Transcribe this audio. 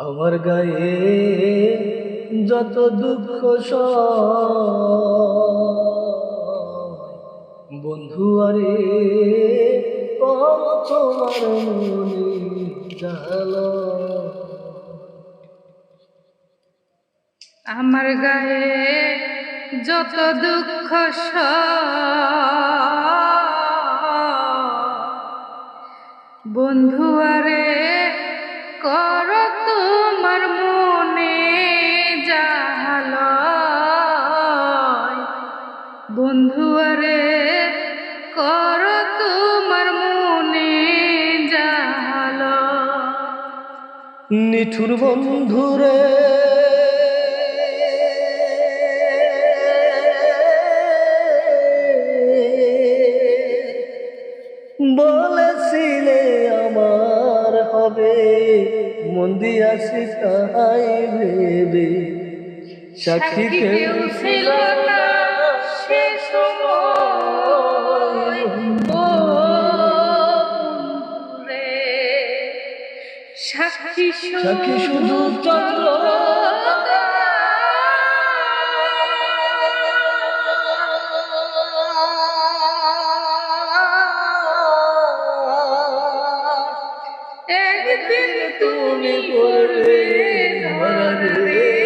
আমার গায়ে যত দুঃখ বন্ধু আরে কম তোমার মনে জ্বালা। আমার গায়ে যত দুঃখ বন্ধু আরে কর তোমার মনে জাল। বন্ধু আরে কর তোমার মনে জাল। নিঠুর বন্ধুরে বলেছিলে আমার হবে, মন দিয়াছি তাই ভেবে সাক্ষী কেউ ছিল না সে সময়। সাক্ষী শুধু চন্দ্র একদিন তুমি পড়বে ধরা রে।